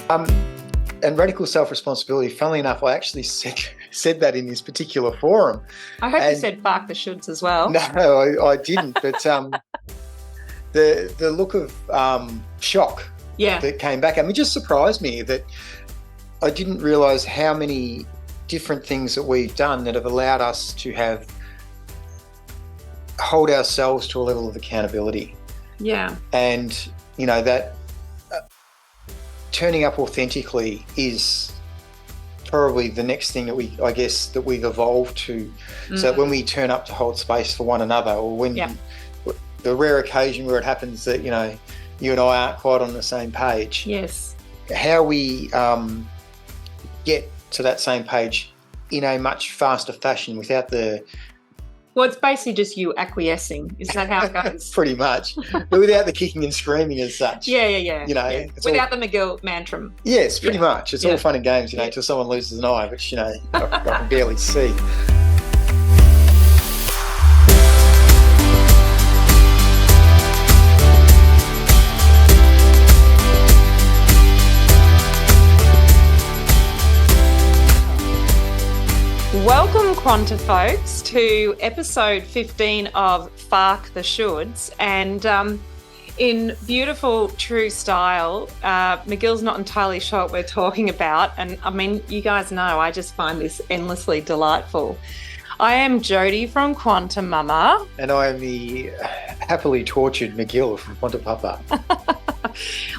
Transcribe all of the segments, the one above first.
And radical self-responsibility, funnily enough, I actually said that in this particular forum. I hope you said FAARK the shoulds as well. No, I didn't. But the look of shock that came back, it just surprised me that I didn't realise how many different things that we've done that have allowed us to hold ourselves to a level of accountability. Yeah. And, that turning up authentically is probably the next thing that we've evolved to. So that when we turn up to hold space for one another, or when the rare occasion where it happens that, you and I aren't quite on the same page. Yes. How we get to that same page in a much faster fashion without the... Well, it's basically just you acquiescing. Is that how it goes? Pretty much. But without the kicking and screaming as such. Yeah. Without the McGill mantra. Yes, pretty much. It's all fun and games, until someone loses an eye, which, I can barely see. Welcome, Quanta folks, to episode 15 of FAARK the shoulds. And in beautiful, true style, McGill's not entirely sure what we're talking about. And I mean, you guys know I just find this endlessly delightful. I am Jodi from QuantiMama. And I am the happily tortured McGill from QuantiPapa.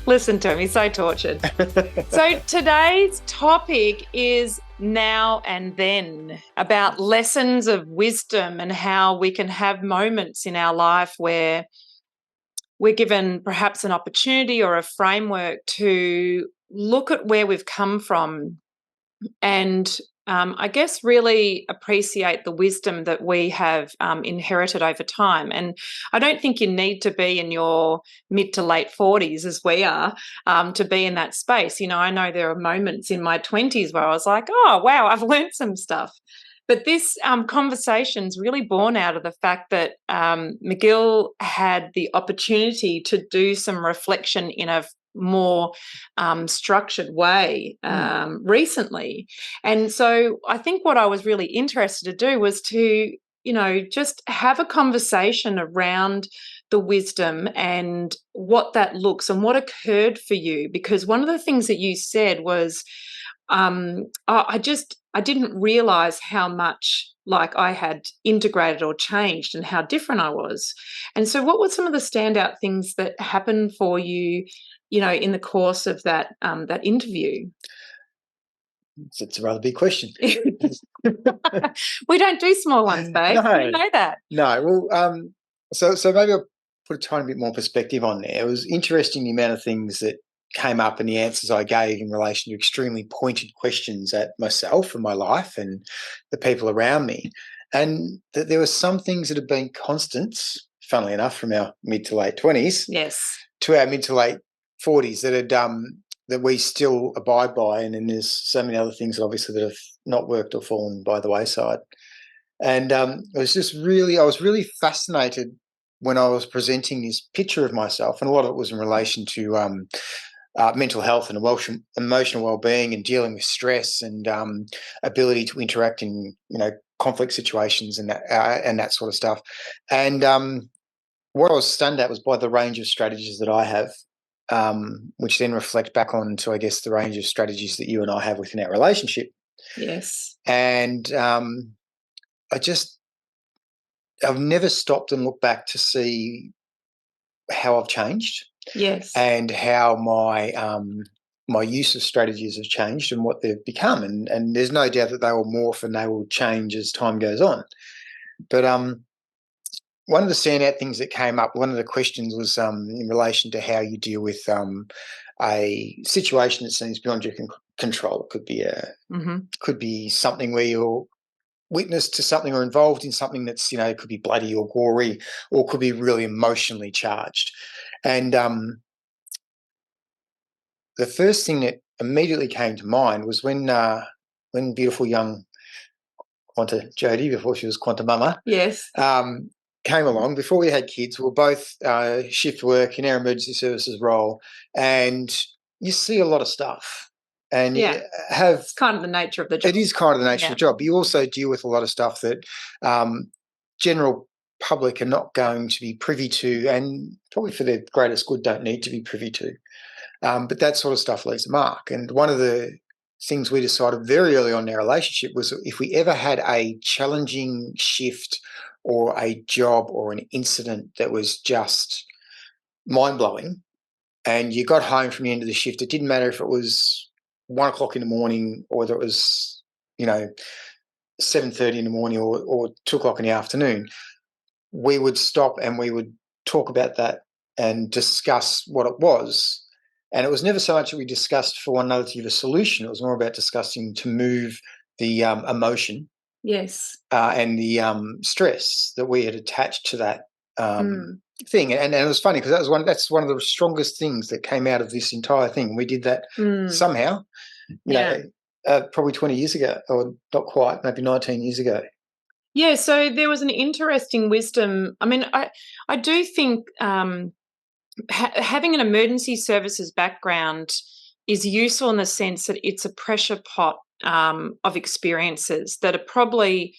Listen to him, he's so tortured. So today's topic is now and then, about lessons of wisdom and how we can have moments in our life where we're given perhaps an opportunity or a framework to look at where we've come from and I guess really appreciate the wisdom that we have inherited over time. And I don't think you need to be in your mid to late 40s as we are to be in that space. I know there are moments in my 20s where I was like, oh, wow, I've learned some stuff. But this conversation's really born out of the fact that McGill had the opportunity to do some reflection in a more structured way recently. And so I think what I was really interested to do was to, just have a conversation around the wisdom and what that looks and what occurred for you. Because one of the things that you said was, I didn't realize how much I had integrated or changed and how different I was. And so what were some of the standout things that happened for you, in the course of that interview? It's a rather big question. We don't do small ones, babe. No, you know that. No. Well, so maybe I'll put a tiny bit more perspective on there. It was interesting the amount of things that came up and the answers I gave in relation to extremely pointed questions at myself and my life and the people around me. And that there were some things that have been constants, funnily enough, from our mid to late 20s to our mid to late 40s that had that we still abide by, and then there's so many other things obviously that have not worked or fallen by the wayside. And I was really fascinated when I was presenting this picture of myself, and a lot of it was in relation to mental health and emotional well-being and dealing with stress and ability to interact in conflict situations and that sort of stuff. And what I was stunned at was by the range of strategies that I have, which then reflect back onto, I guess, the range of strategies that you and I have within our relationship. Yes. And I've never stopped and looked back to see how I've changed. Yes. And how my use of strategies have changed and what they've become. And there's no doubt that they will morph and they will change as time goes on. But one of the standout things that came up, one of the questions was in relation to how you deal with a situation that seems beyond your control. It could be could be something where you're witness to something or involved in something that's, could be bloody or gory, or could be really emotionally charged. And the first thing that immediately came to mind was when beautiful young Jodi, before she was QuantiMama, yes, came along. Before we had kids, we were both shift work in our emergency services role, and you see a lot of stuff, and Yeah. have It's kind of the nature of the job. it is kind of the nature Yeah. of the job. But you also deal with a lot of stuff that general public are not going to be privy to, and probably for their greatest good don't need to be privy to. But that sort of stuff leaves a mark. And one of the things we decided very early on in our relationship was if we ever had a challenging shift or a job or an incident that was just mind-blowing, and you got home from the end of the shift, it didn't matter if it was 1 o'clock in the morning or whether it was, 7:30 in the morning or 2 o'clock in the afternoon, we would stop and we would talk about that and discuss what it was. And it was never so much that we discussed for one another to give a solution. It was more about discussing to move the emotion, yes, and the stress that we had attached to that thing. And it was funny because that's one of the strongest things that came out of this entire thing. We did that somehow, probably 20 years ago, or not quite, maybe 19 years ago. Yeah, so there was an interesting wisdom. I mean, I do think having an emergency services background is useful in the sense that it's a pressure pot of experiences that are probably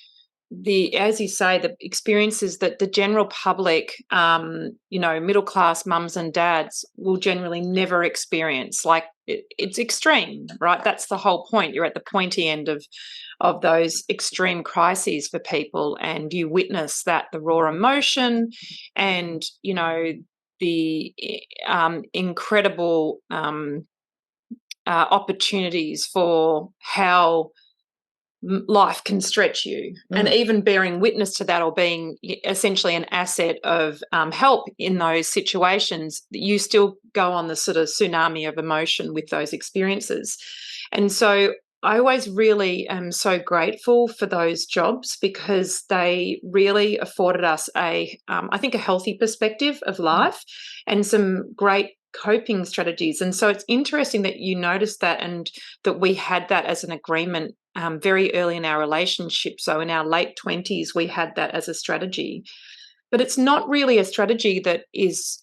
as you say, the experiences that the general public, middle class mums and dads will generally never experience. Like it's extreme, right? That's the whole point. You're at the pointy end of those extreme crises for people, and you witness that, the raw emotion, and the incredible opportunities for how life can stretch you, and even bearing witness to that, or being essentially an asset of help in those situations, you still go on the sort of tsunami of emotion with those experiences. And so I always really am so grateful for those jobs, because they really afforded us I think a healthy perspective of life and some great coping strategies. And so it's interesting that you noticed that, and that we had that as an agreement very early in our relationship. So in our late 20s, we had that as a strategy. But it's not really a strategy that is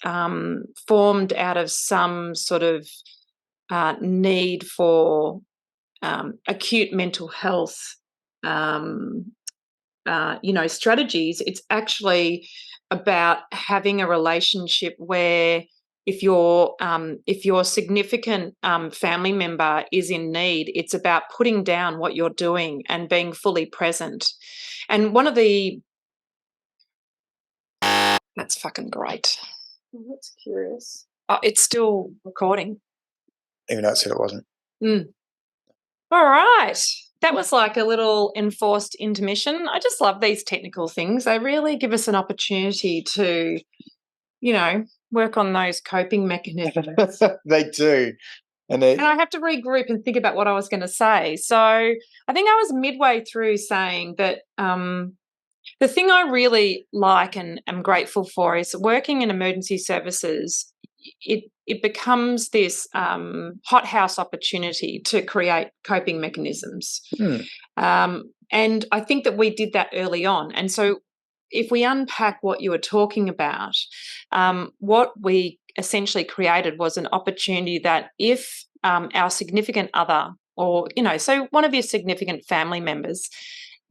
formed out of some sort of need for acute mental health, strategies. It's actually about having a relationship where if your significant family member is in need, it's about putting down what you're doing and being fully present. And one of the that's fucking great. Oh, that's curious. Oh, it's still recording. Even though it said it wasn't. All right. That was like a little enforced intermission. I just love these technical things. They really give us an opportunity to, work on those coping mechanisms. They do. And I have to regroup and think about what I was going to say. So I think I was midway through saying that the thing I really like and am grateful for is working in emergency services. It becomes this hothouse opportunity to create coping mechanisms. And I think that we did that early on. And so if we unpack what you were talking about, what we essentially created was an opportunity that if our significant other, or, so one of your significant family members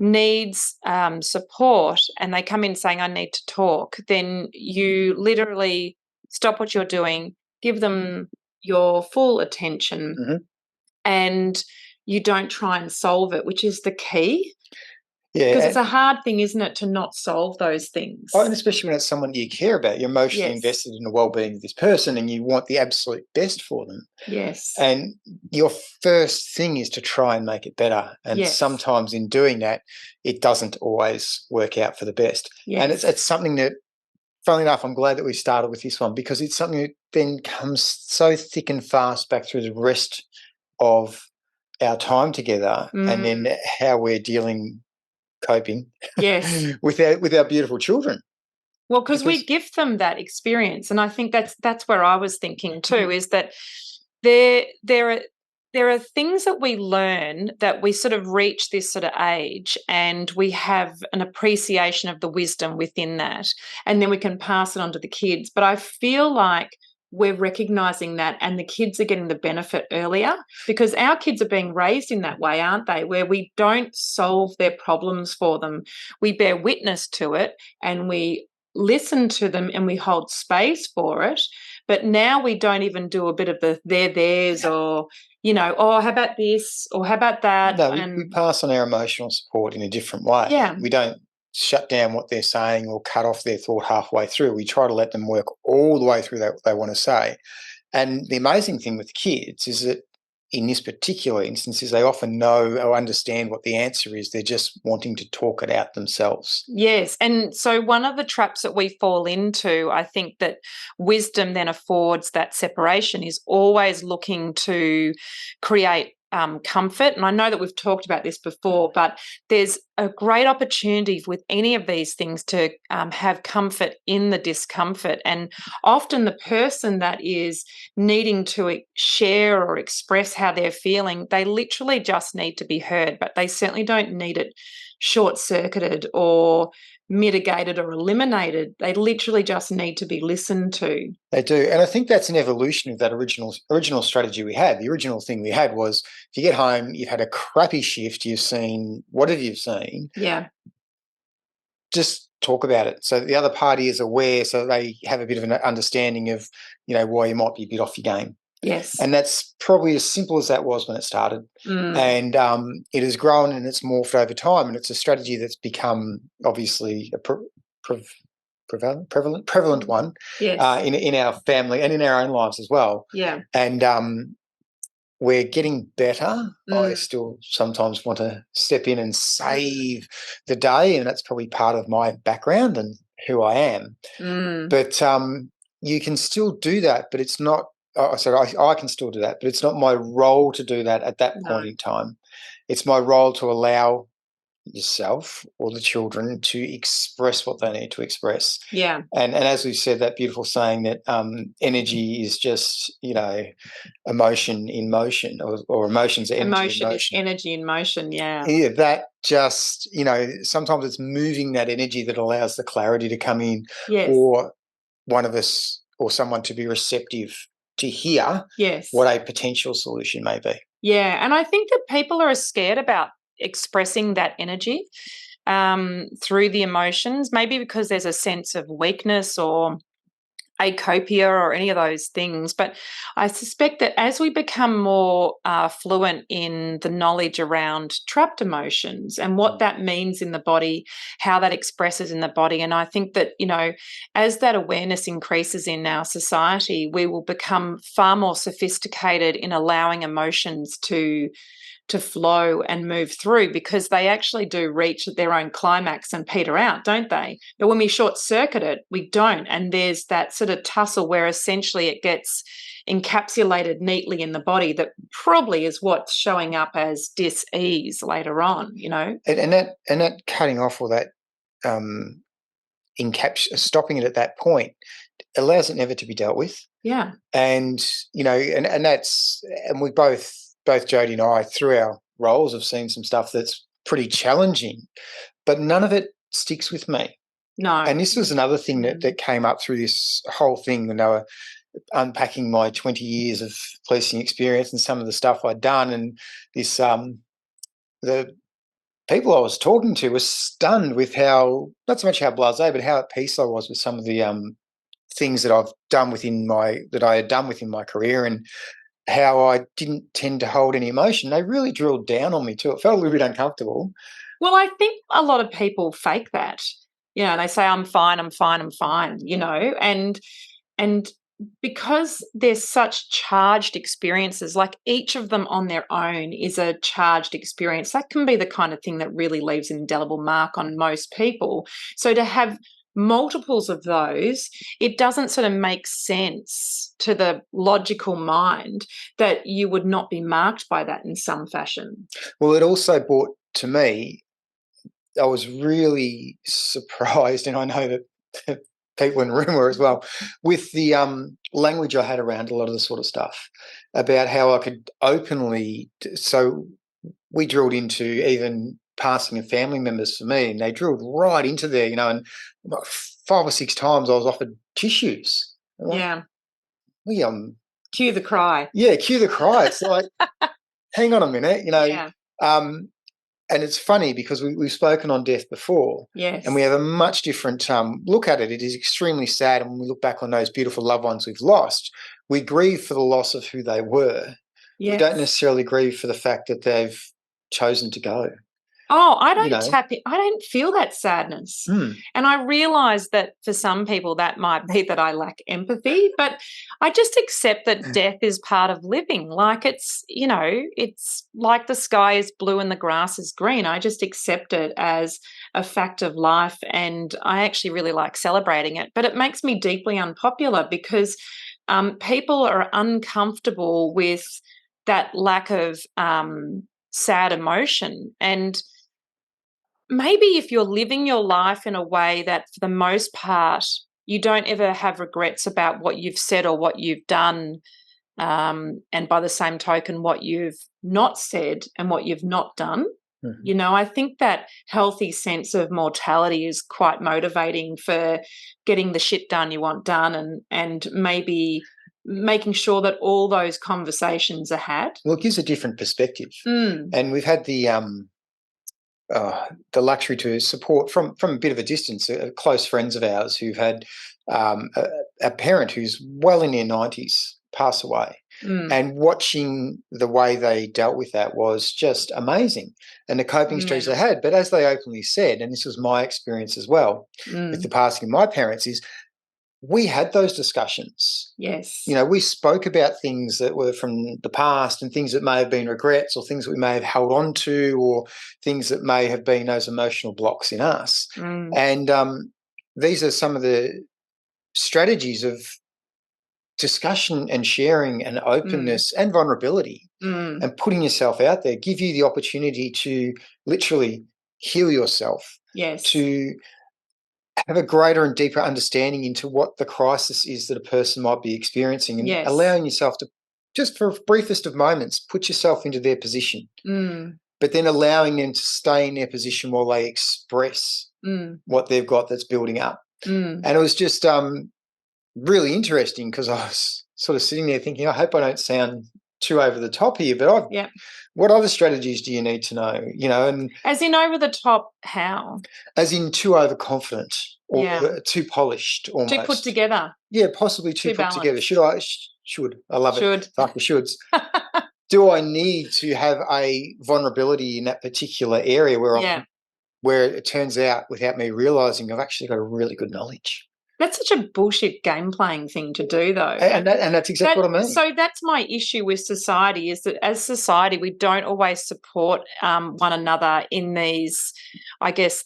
needs support, and they come in saying, I need to talk, then you literally stop what you're doing, give them your full attention, and you don't try and solve it, which is the key. Yeah, because it's a hard thing, isn't it, to not solve those things? Oh, and especially when it's someone you care about. You're emotionally invested in the well-being of this person, and you want the absolute best for them. Yes. And your first thing is to try and make it better. And sometimes in doing that, it doesn't always work out for the best. Yes. And it's something that, funnily enough, I'm glad that we started with this one, because it's something that then comes so thick and fast back through the rest of our time together, and then how we're coping with our beautiful children. Well, because we give them that experience, and I think that's where I was thinking too, is that there are things that we learn that we sort of reach this sort of age, and we have an appreciation of the wisdom within that, and then we can pass it on to the kids. But I feel like we're recognizing that, and the kids are getting the benefit earlier, because our kids are being raised in that way, aren't they? Where we don't solve their problems for them. We bear witness to it and we listen to them and we hold space for it. But now we don't even do a bit of the theirs, or, oh, how about this? Or how about that? No, we pass on our emotional support in a different way. Yeah. We don't shut down what they're saying or cut off their thought halfway through. We try to let them work all the way through what they want to say. And the amazing thing with kids is that in this particular instance is they often know or understand what the answer is. They're just wanting to talk it out themselves. Yes. And so one of the traps that we fall into, I think that wisdom then affords that separation, is always looking to create comfort. And I know that we've talked about this before, but there's a great opportunity with any of these things to have comfort in the discomfort. And often the person that is needing to share or express how they're feeling, they literally just need to be heard, but they certainly don't need it short-circuited or mitigated or eliminated. They literally just need to be listened to. They do. And I think that's an evolution of that original strategy we had. The original thing we had was, if you get home, you've had a crappy shift, you've seen, what have you seen? Yeah. Just talk about it. So the other party is aware, so they have a bit of an understanding of, why you might be a bit off your game. Yes. And that's probably as simple as that was when it started. And it has grown and it's morphed over time. And it's a strategy that's become obviously a prevalent one. Yes. In our family and in our own lives as well. Yeah. And we're getting better. I still sometimes want to step in and save the day, and that's probably part of my background and who I am. But you can still do that, but it's not. I can still do that, but it's not my role to do that at that point in time. It's my role to allow yourself or the children to express what they need to express. Yeah. And as we said, that beautiful saying that energy is just, emotion in motion, or emotions are energy in motion. Energy in motion, yeah. Yeah, that just, sometimes it's moving that energy that allows the clarity to come in. Yes. Or one of us or someone to be receptive to hear what a potential solution may be. Yeah, and I think that people are scared about expressing that energy through the emotions, maybe because there's a sense of weakness or acopia or any of those things. But I suspect that as we become more fluent in the knowledge around trapped emotions and what that means in the body, how that expresses in the body, and I think that, as that awareness increases in our society, we will become far more sophisticated in allowing emotions to flow and move through, because they actually do reach their own climax and peter out, don't they? But when we short circuit it, we don't. And there's that sort of tussle where essentially it gets encapsulated neatly in the body that probably is what's showing up as dis-ease later on, And that cutting off, or that stopping it at that point, allows it never to be dealt with. Yeah. And, and we both Jodi and I, through our roles, have seen some stuff that's pretty challenging, but none of it sticks with me. No. And this was another thing that came up through this whole thing when they were unpacking my 20 years of policing experience and some of the stuff I'd done. And this, the people I was talking to were stunned with how, not so much how blasé, but how at peace I was with some of the things that I had done within my career, and how I didn't tend to hold any emotion. They really drilled down on me too. It felt a little bit uncomfortable. Well, I think a lot of people fake that. They say, I'm fine, and because there's such charged experiences, like each of them on their own is a charged experience. That can be the kind of thing that really leaves an indelible mark on most people. So to have multiples of those, it doesn't sort of make sense to the logical mind that you would not be marked by that in some fashion. Well, it also brought to me, I was really surprised, and I know that people in the room were as well, with the language I had around a lot of the sort of stuff, about how I could openly, so we drilled into even passing of family members for me, and they drilled right into there, and 5 or 6 times I was offered tissues. Yeah. Cue the cry. Yeah, cue the cry. It's like, hang on a minute, Yeah. and it's funny because we've spoken on death before. Yes. And we have a much different look at it. It is extremely sad. And when we look back on those beautiful loved ones we've lost, we grieve for the loss of who they were. Yes. We don't necessarily grieve for the fact that they've chosen to go. Oh, I don't feel that sadness. Mm. And I realise that for some people that might be that I lack empathy, but I just accept that death is part of living. Like it's like the sky is blue and the grass is green. I just accept it as a fact of life, and I actually really like celebrating it. But it makes me deeply unpopular because people are uncomfortable with that lack of sad emotion. And maybe if you're living your life in a way that for the most part you don't ever have regrets about what you've said or what you've done, and by the same token what you've not said and what you've not done, I think that healthy sense of mortality is quite motivating for getting the shit done you want done, and maybe making sure that all those conversations are had. Well, it gives a different perspective. And we've had the luxury to support from a bit of a distance close friends of ours who've had a parent who's well in their 90s pass away. And watching the way they dealt with that was just amazing, and the coping strategies they had. But as they openly said, and this was my experience as well with the passing of my parents, is we had those discussions. Yes. We spoke about things that were from the past and things that may have been regrets or things that we may have held on to or things that may have been those emotional blocks in us. And these are some of the strategies of discussion and sharing and openness and vulnerability and putting yourself out there, give you the opportunity to literally heal yourself. Yes. To have a greater and deeper understanding into what the crisis is that a person might be experiencing, and allowing yourself to, just for briefest of moments, put yourself into their position, but then allowing them to stay in their position while they express what they've got that's building up. And it was just really interesting because I was sort of sitting there thinking, I hope I don't sound too over the top here, but what other strategies do you need to know? And as in over the top, how? As in too overconfident or too polished, almost too put together. Yeah, possibly too put balanced. Together. Should I love it? Fuck the shoulds. Do I need to have a vulnerability in that particular area where it turns out, without me realizing, I've actually got a really good knowledge? That's such a bullshit game playing thing to do, though. And that's exactly what I mean. So that's my issue with society, is that as society, we don't always support one another in these, I guess,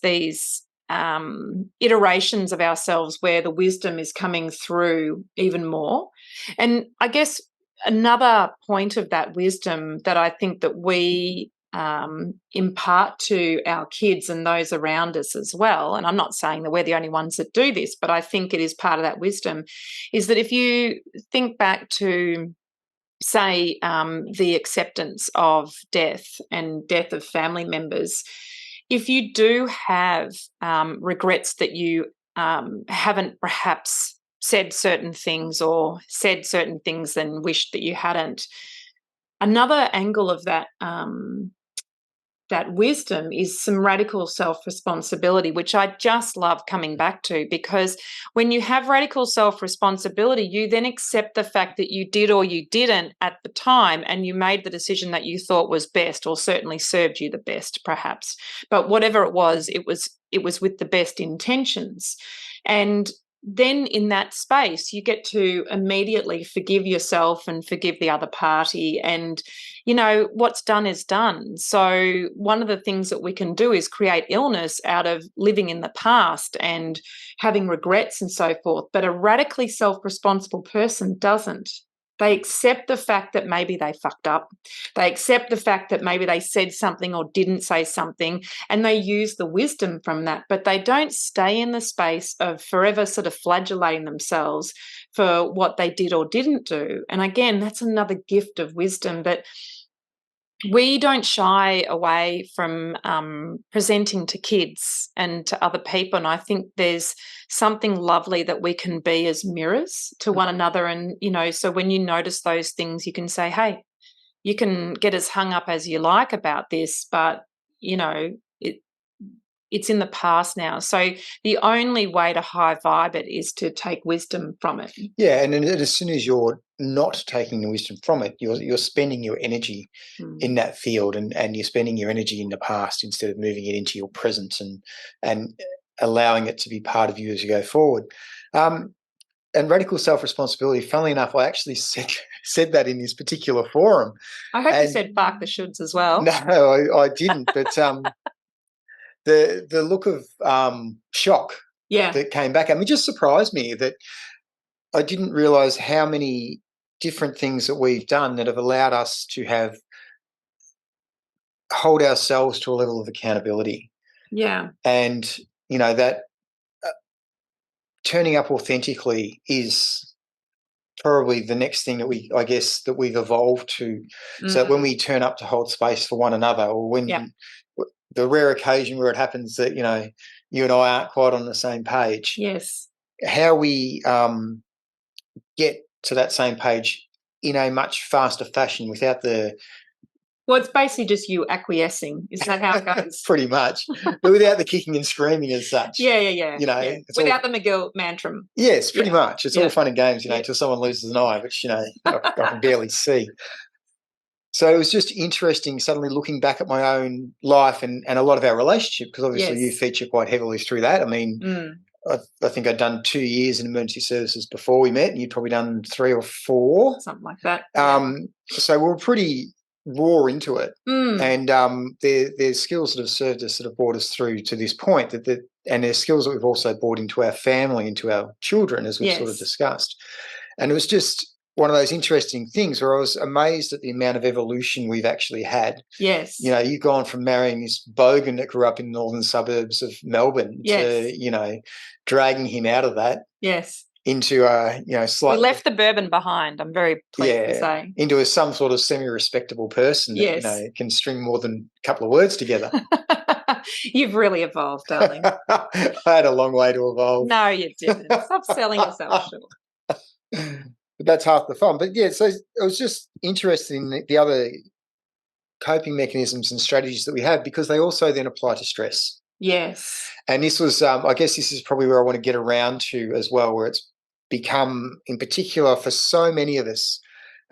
iterations of ourselves where the wisdom is coming through even more. And I guess another point of that wisdom that I think that we impart to our kids and those around us as well, and I'm not saying that we're the only ones that do this, but I think it is part of that wisdom, is that if you think back to, say, the acceptance of death and death of family members, if you do have regrets that you haven't perhaps said certain things or said certain things and wished that you hadn't, another angle of that that wisdom is some radical self-responsibility, which I just love coming back to, because when you have radical self-responsibility, you then accept the fact that you did or you didn't at the time, and you made the decision that you thought was best, or certainly served you the best, perhaps. But whatever it was with the best intentions. And then in that space, you get to immediately forgive yourself and forgive the other party. And, what's done is done. So one of the things that we can do is create illness out of living in the past and having regrets and so forth. But a radically self-responsible person doesn't. They accept the fact that maybe they fucked up. They accept the fact that maybe they said something or didn't say something, and they use the wisdom from that. But they don't stay in the space of forever sort of flagellating themselves for what they did or didn't do. And again, that's another gift of wisdom, that we don't shy away from presenting to kids and to other people. And I think there's something lovely that we can be as mirrors to one another. And, so when you notice those things, you can say, hey, you can get as hung up as you like about this, but, it's in the past now. So the only way to high vibe it is to take wisdom from it. Yeah, and as soon as you're not taking the wisdom from it, you're spending your energy in that field, and you're spending your energy in the past instead of moving it into your present and allowing it to be part of you as you go forward. And radical self-responsibility, funnily enough, I actually said that in this particular forum. I hope you said "fark the shoulds" as well. No, I didn't, but the look of shock that came back at me just surprised me, that I didn't realise how many different things that we've done that have allowed us to hold ourselves to a level of accountability. Yeah. And, that turning up authentically is probably the next thing that we've evolved to. So when we turn up to hold space for one another, or when the rare occasion where it happens that, you and I aren't quite on the same page. Yes. How we get to that same page in a much faster fashion without the... Well, it's basically just you acquiescing. Is that how it goes? Pretty much. But without the kicking and screaming as such. Yeah. Without the McGill mantra. Yes, pretty much. It's all fun and games, until someone loses an eye, which, I can barely see. So it was just interesting suddenly looking back at my own life and a lot of our relationship, because obviously you feature quite heavily through that. I mean, I think I'd done 2 years in emergency services before we met, and you'd probably done 3 or 4. Something like that. So we were pretty raw into it. And there's skills that have served us, that have brought us through to this point, and there's skills that we've also brought into our family, into our children, as we've sort of discussed. And it was just one of those interesting things where I was amazed at the amount of evolution we've actually had. Yes. You've gone from marrying this bogan that grew up in the northern suburbs of Melbourne to, dragging him out of that. Yes. Into slightly... We left the bourbon behind, I'm very pleased to say. Into some sort of semi-respectable person that, can string more than a couple of words together. You've really evolved, darling. I had a long way to evolve. No, you didn't. Stop selling yourself short. But that's half the fun. But so it was just interesting in the other coping mechanisms and strategies that we have, because they also then apply to stress. Yes. And this was, I guess this is probably where I want to get around to as well, where it's become, in particular for so many of us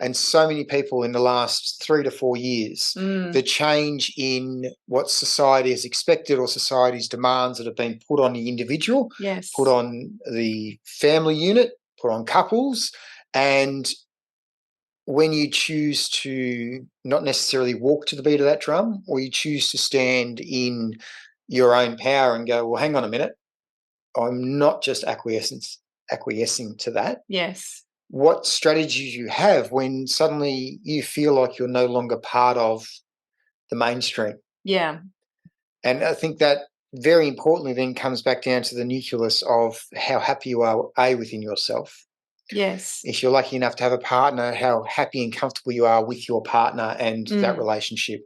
and so many people in the last 3 to 4 years, the change in what society has expected, or society's demands that have been put on the individual, put on the family unit, put on couples. And when you choose to not necessarily walk to the beat of that drum, or you choose to stand in your own power and go, well, hang on a minute, I'm not just acquiescing to that. Yes. What strategies you have when suddenly you feel like you're no longer part of the mainstream. Yeah. And I think that very importantly then comes back down to the nucleus of how happy you are, within yourself. Yes. If you're lucky enough to have a partner, how happy and comfortable you are with your partner and that relationship.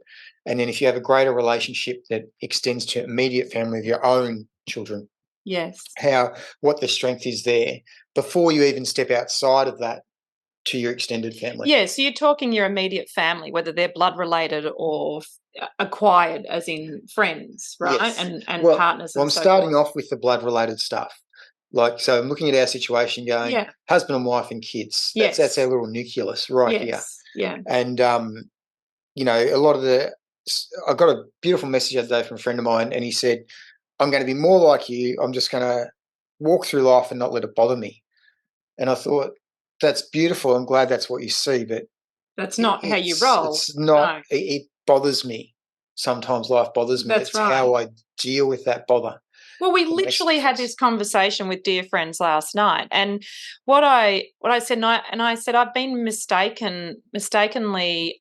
And then if you have a greater relationship that extends to immediate family of your own children. Yes. What the strength is there before you even step outside of that to your extended family. Yeah, so you're talking your immediate family, whether they're blood related or acquired, as in friends, right? Yes. And partners. Well, I'm starting off with the blood related stuff. So I'm looking at our situation going, husband and wife and kids. Yes. That's our little nucleus here. Yeah. And, a lot of I got a beautiful message the other day from a friend of mine, and he said, I'm going to be more like you. I'm just going to walk through life and not let it bother me. And I thought, that's beautiful. I'm glad that's what you see, but that's not how you roll. It's not. No. It bothers me. Sometimes life bothers me. That's right. How I deal with that bother. Well, we literally had this conversation with dear friends last night, and what I said, and I said I've been mistakenly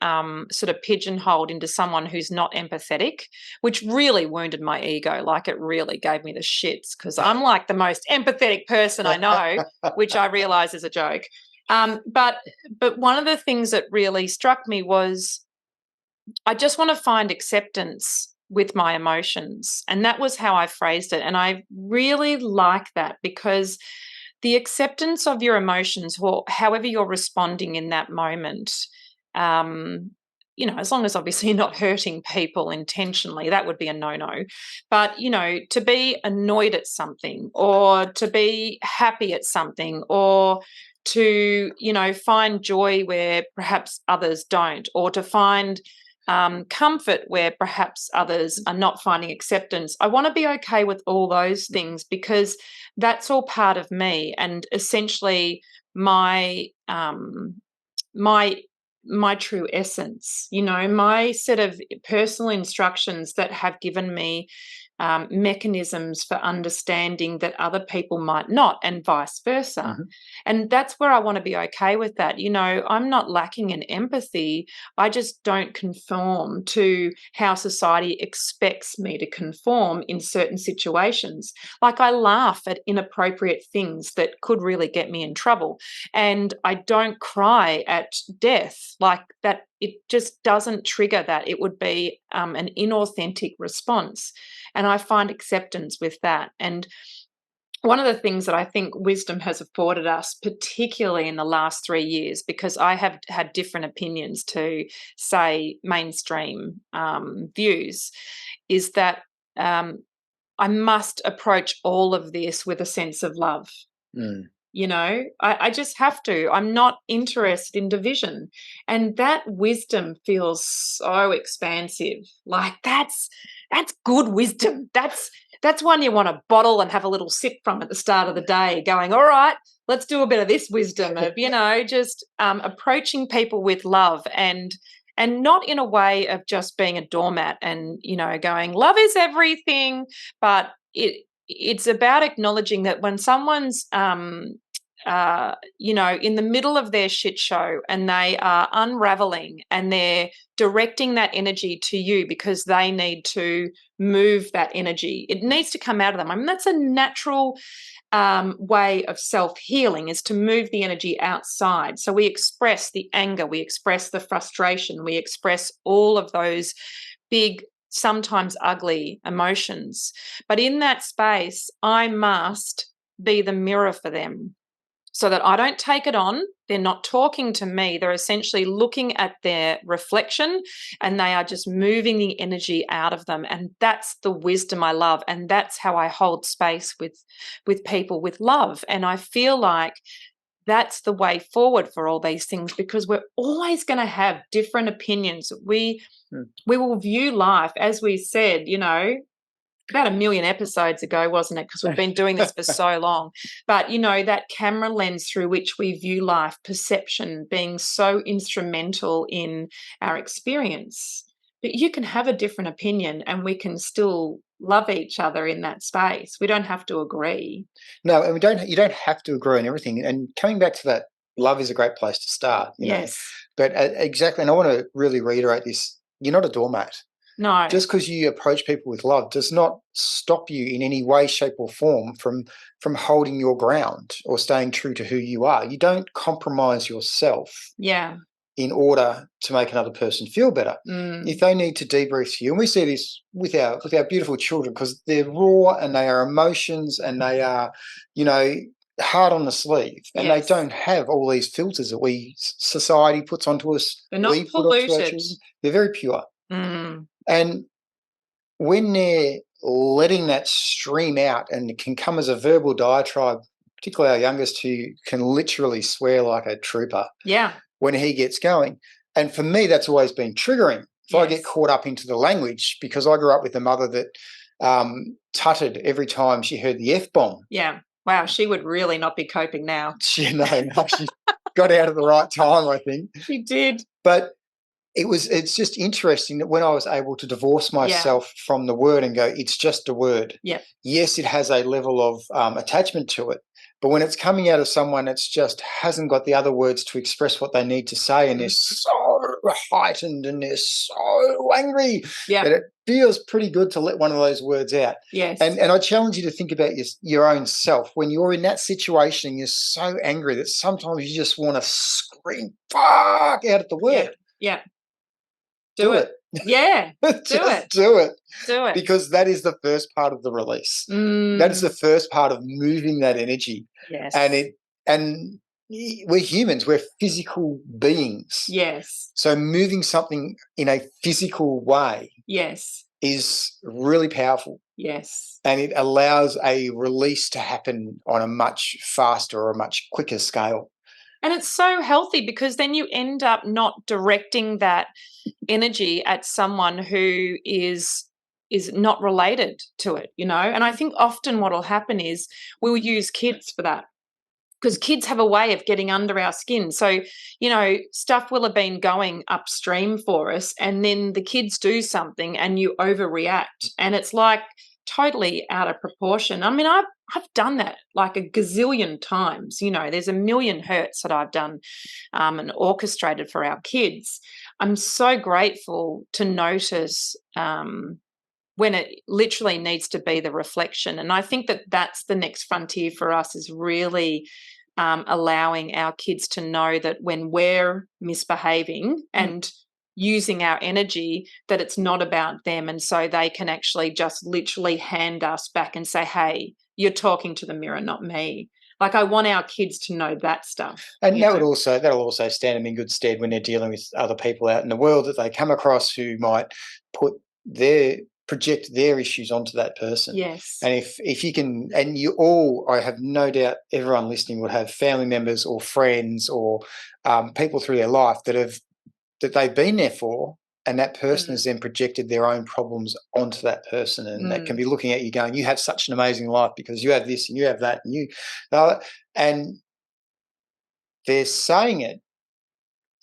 sort of pigeonholed into someone who's not empathetic, which really wounded my ego. Like, it really gave me the shits, because I'm like the most empathetic person I know, which I realise is a joke. But one of the things that really struck me was I just want to find acceptance with my emotions. And that was how I phrased it. And I really like that, because the acceptance of your emotions, or however you're responding in that moment, as long as obviously you're not hurting people intentionally, that would be a no-no. But, to be annoyed at something, or to be happy at something, or to, find joy where perhaps others don't, or to find comfort where perhaps others are not finding acceptance. I want to be okay with all those things, because that's all part of me, and essentially my my true essence. My set of personal instructions that have given me mechanisms for understanding that other people might not, and vice versa. Mm-hmm. And that's where I want to be okay with that. I'm not lacking in empathy. I just don't conform to how society expects me to conform in certain situations. Like, I laugh at inappropriate things that could really get me in trouble. And I don't cry at death. Like that, it just doesn't trigger that. It would be an inauthentic response. And I find acceptance with that. And one of the things that I think wisdom has afforded us, particularly in the last 3 years, because I have had different opinions to, say, mainstream views, is that I must approach all of this with a sense of love. Mm. I just have to. I'm not interested in division. And that wisdom feels so expansive. Like, that's good wisdom. That's one you want to bottle and have a little sip from at the start of the day, going, all right, let's do a bit of this wisdom of, just approaching people with love, and not in a way of just being a doormat and, going, love is everything. But it's about acknowledging that when someone's in the middle of their shit show, and they are unraveling, and they're directing that energy to you because they need to move that energy. It needs to come out of them. I mean, that's a natural way of self-healing, is to move the energy outside. So we express the anger, we express the frustration, we express all of those big, sometimes ugly emotions. But in that space, I must be the mirror for them, so that I don't take it on. They're not talking to me. They're essentially looking at their reflection, and they are just moving the energy out of them. And that's the wisdom I love. And that's how I hold space with people with love. And I feel like that's the way forward for all these things, because we're always going to have different opinions. We will view life, as we said, about 1 million episodes ago, wasn't it? Because we've been doing this for so long. But, that camera lens through which we view life, perception being so instrumental in our experience. But you can have a different opinion, and we can still love each other in that space. We don't have to agree. No, and you don't have to agree on everything. And coming back to that, love is a great place to start. Yes. But exactly, and I want to really reiterate this: you're not a doormat. No. Just because you approach people with love does not stop you in any way, shape, or form from holding your ground or staying true to who you are. You don't compromise yourself. Yeah. In order to make another person feel better. If they need to debrief to you, and we see this with our beautiful children, because they're raw and they are emotions, and they are, hard on the sleeve, and they don't have all these filters that society puts onto us. They're not polluted. They're very pure. And when they're letting that stream out, and it can come as a verbal diatribe, particularly our youngest, who can literally swear like a trooper. Yeah. When he gets going. And for me, that's always been triggering. So I get caught up into the language, because I grew up with a mother that tutted every time she heard the F-bomb. Yeah. Wow, she would really not be coping now. She got out at the right time, I think. She did. But it's just interesting that when I was able to divorce myself from the word and go, it's just a word. Yeah. Yes, it has a level of attachment to it. But when it's coming out of someone that's just hasn't got the other words to express what they need to say, and they're so heightened and they're so angry, that it feels pretty good to let one of those words out. Yes. And I challenge you to think about your own self. When you're in that situation and you're so angry that sometimes you just want to scream, fuck, out at the word. Yeah. Do it. Yeah. Just do it. Do it. Because that is the first part of the release. Mm. That is the first part of moving that energy. Yes. And we're humans, we're physical beings. Yes. So moving something in a physical way, yes, is really powerful. Yes. And it allows a release to happen on a much faster or a much quicker scale. And it's so healthy because then you end up not directing that energy at someone who is not related to it, you know? And I think often what will happen is we'll use kids for that, because kids have a way of getting under our skin. So, you know, stuff will have been going upstream for us, and then the kids do something and you overreact, and it's like totally out of proportion. I mean, I've done that like a gazillion times. You know, there's a million hurts that I've done and orchestrated for our kids. I'm so grateful to notice when it literally needs to be the reflection. And I think that that's the next frontier for us, is really allowing our kids to know that when we're misbehaving and using our energy, that it's not about them. And so they can actually just literally hand us back and say, hey, you're talking to the mirror, not me. Like, I want our kids to know that stuff. And that'll also stand them in good stead when they're dealing with other people out in the world that they come across who might project their issues onto that person. Yes. And if you can, and you all, I have no doubt everyone listening would have family members or friends or people through their life that they've been there for, and that person has then projected their own problems onto that person, and that can be looking at you going, you have such an amazing life because you have this and you have that, and they're saying it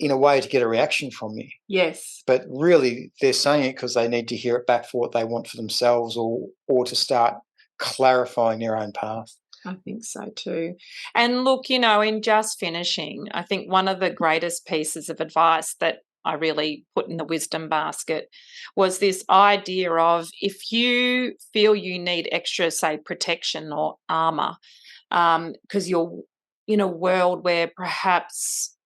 in a way to get a reaction from you. Yes. But really they're saying it because they need to hear it back for what they want for themselves, or to start clarifying their own path. I think so too. And look, you know, in just finishing, I think one of the greatest pieces of advice that I really put in the wisdom basket was this idea of, if you feel you need extra, say, protection or armor, because you're in a world where perhaps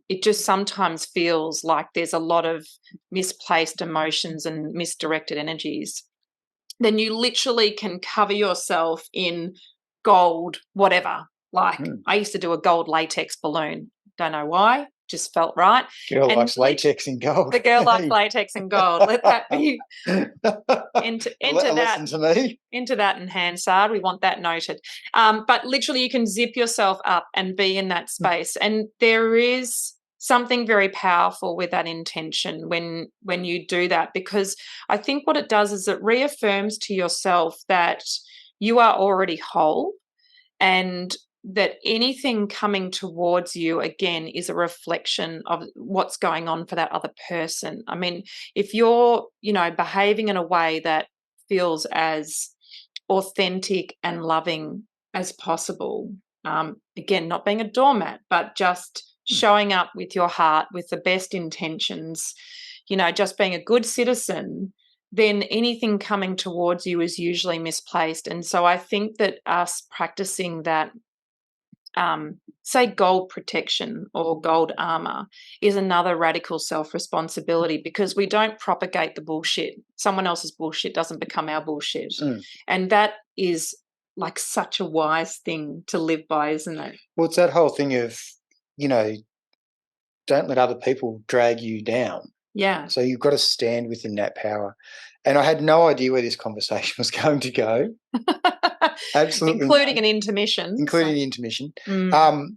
it just sometimes feels like there's a lot of misplaced emotions and misdirected energies, then you literally can cover yourself in gold, whatever. Like, I used to do a gold latex balloon. Don't know why, just felt right. Girl likes latex and gold. The girl likes latex and gold. Let that be into that. Listen to me. Into that in Hansard. We want that noted. But literally you can zip yourself up and be in that space. And there is something very powerful with that intention when you do that, because I think what it does is it reaffirms to yourself that you are already whole, and that anything coming towards you, again, is a reflection of what's going on for that other person. I mean, if you're, you know, behaving in a way that feels as authentic and loving as possible, again, not being a doormat, but just showing up with your heart, with the best intentions, you know, just being a good citizen, then anything coming towards you is usually misplaced. And so I think that us practicing that, say, gold protection or gold armor, is another radical self-responsibility, because we don't propagate the bullshit. Someone else's bullshit doesn't become our bullshit. And that is like such a wise thing to live by, isn't it? Well, it's that whole thing of, you know, don't let other people drag you down. Yeah. So you've got to stand within that power. And I had no idea where this conversation was going to go. Absolutely. Including an intermission. Including the intermission. And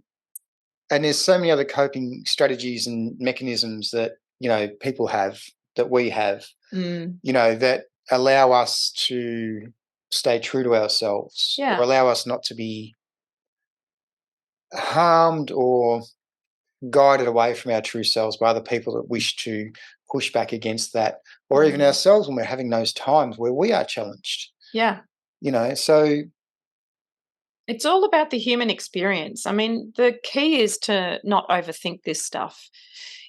there's so many other coping strategies and mechanisms that, you know, people have, that we have, you know, that allow us to stay true to ourselves, or allow us not to be harmed or guided away from our true selves by other people that wish to push back against that, or even ourselves when we're having those times where we are challenged. Yeah. You know, so it's all about the human experience. I mean, the key is to not overthink this stuff.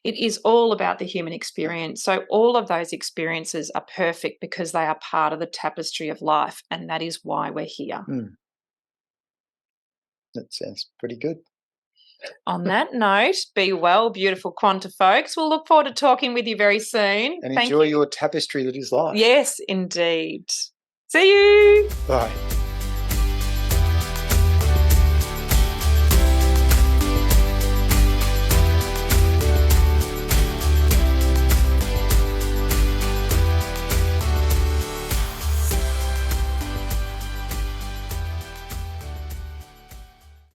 It is all about the human experience. So all of those experiences are perfect because they are part of the tapestry of life, and that is why we're here. That sounds pretty good. On that note, be well, beautiful Quanta folks. We'll look forward to talking with you very soon. And enjoy your tapestry that is life. Yes, indeed. See you. Bye.